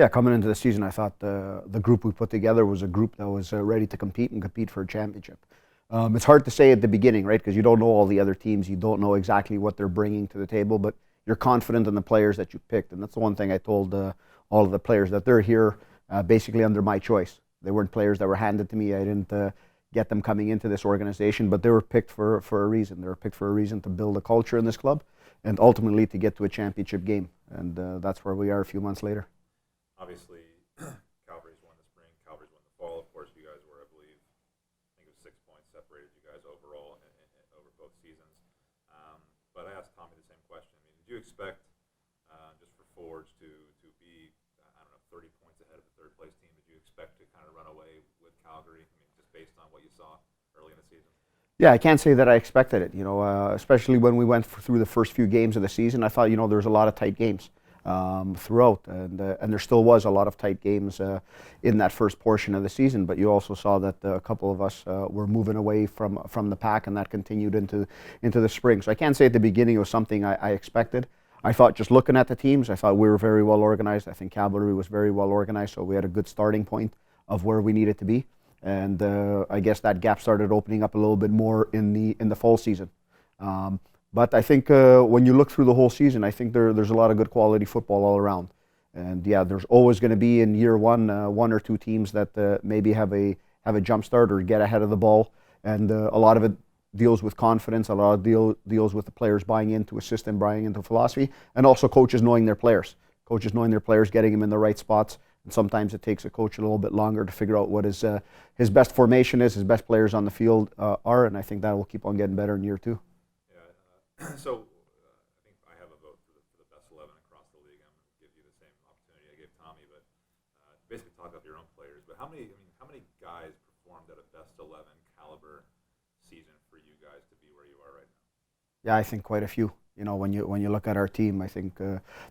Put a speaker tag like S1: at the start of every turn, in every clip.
S1: Yeah, coming into the season, I thought the group we put together was a group that was ready to compete and compete for a championship. It's hard to say at the beginning, right? Because you don't know all the other teams. You don't know exactly what they're bringing to the table, but you're confident in the players that you picked. And that's the one thing I told all of the players, that they're here basically under my choice. They weren't players that were handed to me. I didn't get them coming into this organization, but they were picked for a reason. They were picked for a reason to build a culture in this club and ultimately to get to a championship game. And that's where we are a few months later.
S2: Obviously, Calgary's won the spring, Calgary's won the fall. Of course, you guys were, I believe, I think it was 6 points separated you guys overall over both seasons. But I asked Tommy the same question. I mean, did you expect, just for Forge, to be, I don't know, 30 points ahead of the third place team? Did you expect to kind of run away with Calgary? I mean, just based on what you saw early in the season?
S1: Yeah, I can't say that I expected it, especially when we went through the first few games of the season. I thought, there was a lot of tight games throughout, and there still was a lot of tight games in that first portion of the season. But you also saw that a couple of us were moving away from the pack, and that continued into the spring. So I can't say at the beginning it was something I expected. I thought, just looking at the teams, I thought we were very well organized. I think Cavalry was very well organized, so we had a good starting point of where we needed to be. And I guess that gap started opening up a little bit more in the fall season. But I think when you look through the whole season, I think there's a lot of good quality football all around. And yeah, there's always going to be in year one or two teams that maybe have a jump start or get ahead of the ball. And a lot of it deals with confidence. A lot of deals with the players buying into a system, buying into philosophy, and also coaches knowing their players. Coaches knowing their players, getting them in the right spots. And sometimes it takes a coach a little bit longer to figure out what his best formation is, his best players on the field are, and I think that will keep on getting better in year two.
S2: Yeah. So I think I have a vote for the best 11 across the league. I'm going to give you the same opportunity I gave Tommy, but basically talk up your own players. But how many guys performed at a best 11 caliber season for you guys to be where you are right now?
S1: Yeah, I think quite a few. When you look at our team, I think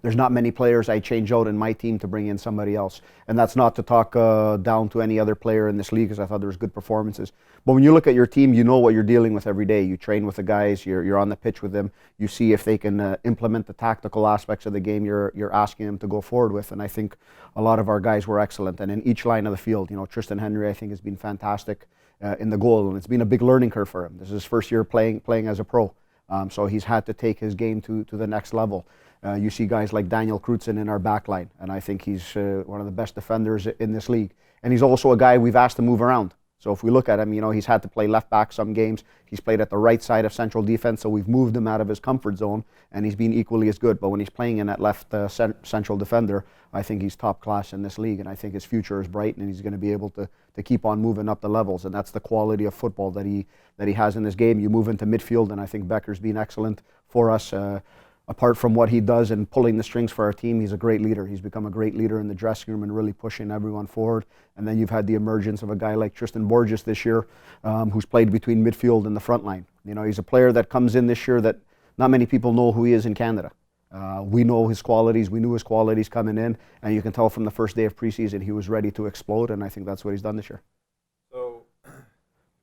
S1: there's not many players I change out in my team to bring in somebody else. And that's not to talk down to any other player in this league, because I thought there was good performances. But when you look at your team, you know what you're dealing with every day. You train with the guys, you're on the pitch with them. You see if they can implement the tactical aspects of the game you're asking them to go forward with. And I think a lot of our guys were excellent. And in each line of the field, Tristan Henry, I think, has been fantastic in the goal. And it's been a big learning curve for him. This is his first year playing as a pro. So he's had to take his game to the next level. You see guys like Daniel Crutzen in our back line, and I think he's one of the best defenders in this league. And he's also a guy we've asked to move around. So if we look at him, he's had to play left back some games. He's played at the right side of central defense, so we've moved him out of his comfort zone, and he's been equally as good. But when he's playing in that left central defender, I think he's top class in this league, and I think his future is bright, and he's going to be able to keep on moving up the levels. And that's the quality of football that he has in this game. You move into midfield, and I think Becker's been excellent for us. Apart from what he does in pulling the strings for our team, he's a great leader. He's become a great leader in the dressing room and really pushing everyone forward. And then you've had the emergence of a guy like Tristan Borges this year, who's played between midfield and the front line. He's a player that comes in this year that not many people know who he is in Canada. We know his qualities. We knew his qualities coming in, and you can tell from the first day of preseason he was ready to explode, and I think that's what he's done this year.
S2: So,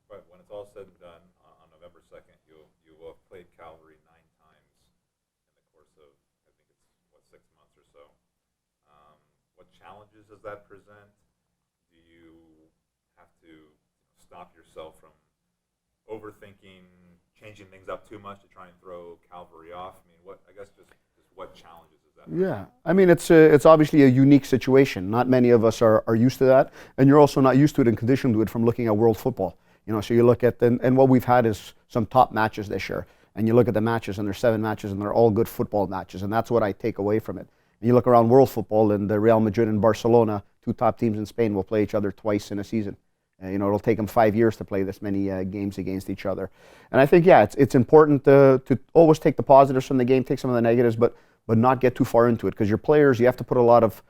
S2: but when it's all said and done, on November 2nd, you will have played Calgary 9 times in the course of, I think it's, 6 months or so. What challenges does that present? Do you have to stop yourself from overthinking, changing things up too much to try and throw Calvary off? I mean, just what challenges is that?
S1: Yeah, I mean, it's obviously a unique situation. Not many of us are used to that, and you're also not used to it and conditioned to it from looking at world football. So you look at, and what we've had is some top matches this year, and you look at the matches, and there's 7 matches, and they're all good football matches, and that's what I take away from it. And you look around world football, and the Real Madrid and Barcelona, 2 top teams in Spain, will play each other twice in a season. It'll take them 5 years to play this many games against each other. And I think, yeah, it's important to always take the positives from the game, take some of the negatives, but not get too far into it, because your players, you have to put a lot of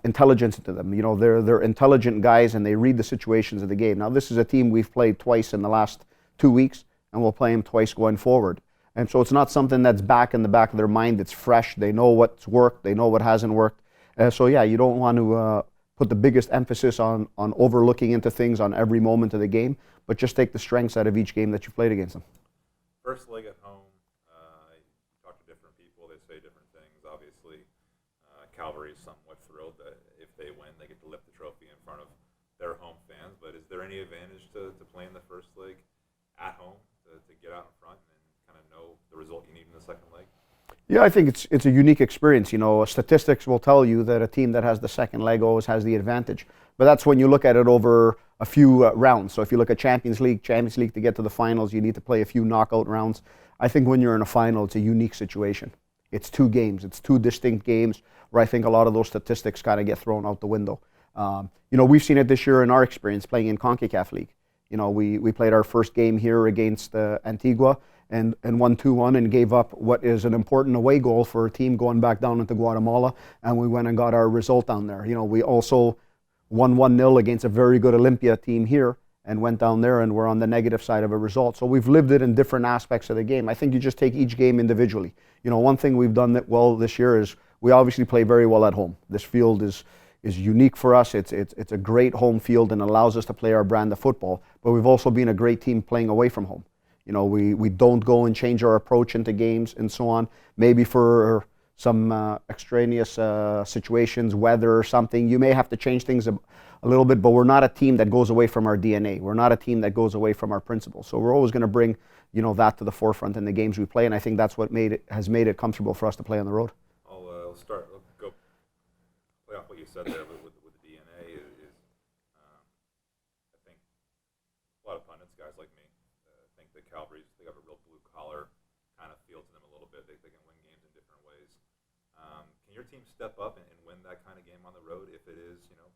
S1: intelligence into them. They're intelligent guys, and they read the situations of the game. Now, this is a team we've played twice in the last 2 weeks, and we'll play them twice going forward. And so it's not something that's back in the back of their mind. It's fresh. They know what's worked. They know what hasn't worked. So yeah, you don't want to put the biggest emphasis on overlooking into things on every moment of the game, but just take the strengths out of each game that you played against them.
S2: First leg at home, you talk to different people, they say different things. Obviously, Calgary is somewhat thrilled that if they win, they get to lift the trophy in front of their home fans. But is there any advantage to playing the first leg at home to get out in front and kind of know the result you need in the second leg?
S1: Yeah, I think it's a unique experience. You know, statistics will tell you that a team that has the second leg always has the advantage. But that's when you look at it over a few rounds. So if you look at Champions League to get to the finals, you need to play a few knockout rounds. I think when you're in a final, it's a unique situation. It's two games. It's two distinct games where I think a lot of those statistics kind of get thrown out the window. You know, we've seen it this year in our experience playing in CONCACAF League. You know, we played our first game here against Antigua and won 2-1 and gave up what is an important away goal for a team going back down into Guatemala, and we went and got our result down there. You know, we also won 1-0 against a very good Olympia team here and went down there and we're on the negative side of a result. So we've lived it in different aspects of the game. I think you just take each game individually. You know, one thing we've done that well this year is we obviously play very well at home. This field is unique for us. It's a great home field and allows us to play our brand of football. But we've also been a great team playing away from home. You know, we don't go and change our approach into games and so on. Maybe for some extraneous situations, weather or something, you may have to change things a little bit, but we're not a team that goes away from our DNA. We're not a team that goes away from our principles. So we're always going to bring, you know, that to the forefront in the games we play, and I think that's what has made it comfortable for us to play on the road.
S2: I'll go play off what you said there with the DNA is I think a lot of pundits, guys like me, think that they have a real blue collar kind of feel to them a little bit. They can win games in different ways. Can your team step up and win that kind of game on the road if it is, you know,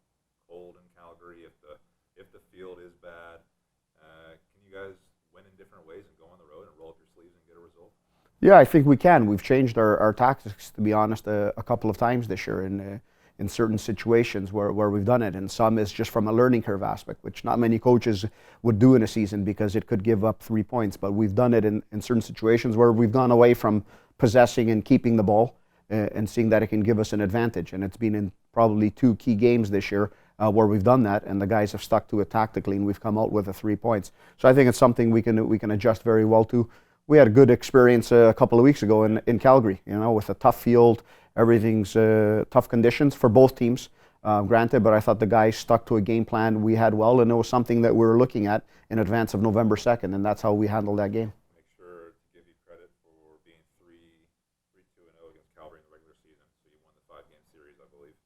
S2: cold in Calgary, if the field is bad? Can you guys win in different ways and go on the road and roll up your sleeves and get a result?
S1: Yeah, I think we can. We've changed our tactics, to be honest, a couple of times this year in certain situations where we've done it. And some is just from a learning curve aspect, which not many coaches would do in a season because it could give up 3 points. But we've done it in certain situations where we've gone away from possessing and keeping the ball and seeing that it can give us an advantage. And it's been in probably 2 key games this year where we've done that, and the guys have stuck to it tactically, and we've come out with 3 points. So I think it's something we can adjust very well to. We had a good experience a couple of weeks ago in Calgary, you know, with a tough field. Everything's tough conditions for both teams, granted, but I thought the guys stuck to a game plan we had well, and it was something that we were looking at in advance of November 2nd, and that's how we handled that game.
S2: Make sure to give you credit for being 3-2-0 against Calgary in the regular season, so you won the 5-game series, I believe.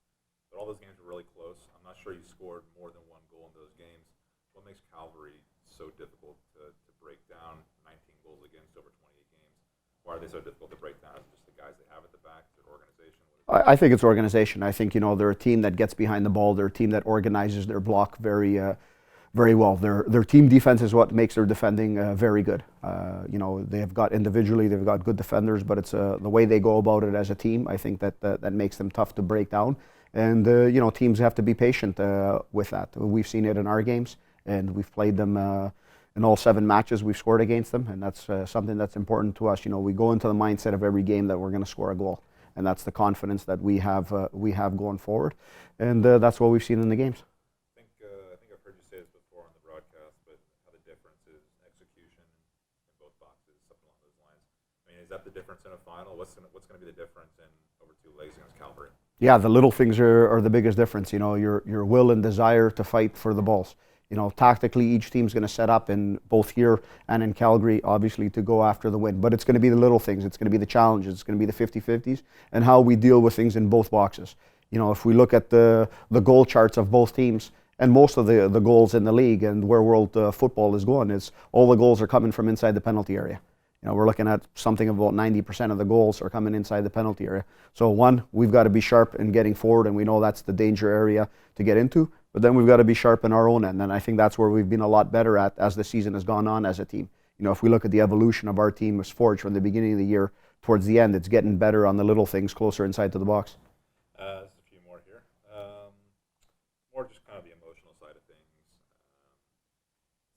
S2: But all those games were really close. I'm not sure you scored more than 1 goal in those games. What makes Calgary so difficult to break down 19 goals against over 28 games? Why are they so difficult to break down? Is it just the guys they have at the back? Is it organization?
S1: I think it's organization. I think, you know, they're a team that gets behind the ball. They're a team that organizes their block very well. Their team defense is what makes their defending very good. You know, they've got good defenders, but it's the way they go about it as a team. I think that makes them tough to break down. And, you know, teams have to be patient with that. We've seen it in our games, and we've played them in all 7 matches we've scored against them, and that's something that's important to us. You know, we go into the mindset of every game that we're going to score a goal, and that's the confidence that we have going forward, and that's what we've seen in the games.
S2: I think I've heard you say this before on the broadcast, but how the difference is execution in both boxes, something along those lines. I mean, is that the difference in a final? What's going to be the difference in over 2 legs against Calgary?
S1: Yeah, the little things are the biggest difference. You know, your will and desire to fight for the balls. You know, tactically, each team's going to set up in both here and in Calgary, obviously, to go after the win. But it's going to be the little things. It's going to be the challenges. It's going to be the 50-50s and how we deal with things in both boxes. You know, if we look at the goal charts of both teams and most of the goals in the league and where world football is going, is all the goals are coming from inside the penalty area. You know, we're looking at something about 90% of the goals are coming inside the penalty area. So one, we've got to be sharp in getting forward, and we know that's the danger area to get into. But then we've got to be sharp in our own end, and I think that's where we've been a lot better at as the season has gone on as a team. You know, if we look at the evolution of our team as forged from the beginning of the year towards the end, it's getting better on the little things closer inside to the box.
S2: Just a few more here. More just kind of the emotional side of things.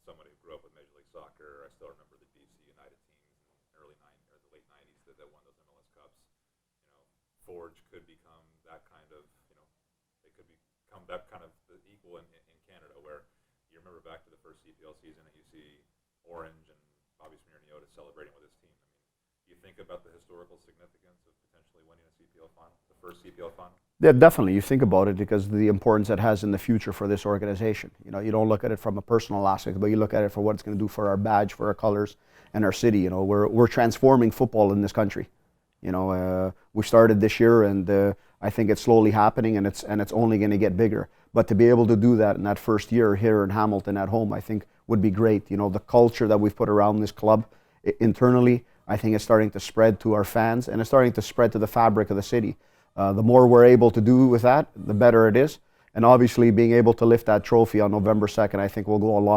S2: Somebody who grew up with Major League Soccer, I still remember the DC United teams in the early 90s or the late 90s that won those MLS Cups. You know, Forge could become that kind of, you know, they could become that kind of the equal in Canada, where you remember back to the first CPL season and you see Orange and Bobby Smyrniotis celebrating with his team. I mean, you think about the historical significance of potentially winning a CPL final, the first CPL final?
S1: Yeah, definitely. You think about it because of the importance it has in the future for this organization. You know, you don't look at it from a personal aspect, but you look at it for what it's going to do for our badge, for our colors, and our city. You know, we're transforming football in this country. You know, we started this year, and I think it's slowly happening, and it's only going to get bigger. But to be able to do that in that first year here in Hamilton at home, I think would be great. You know, the culture that we've put around this club internally, I think it's starting to spread to our fans, and it's starting to spread to the fabric of the city. The more we're able to do with that, the better it is. And obviously, being able to lift that trophy on November 2nd, I think will go a long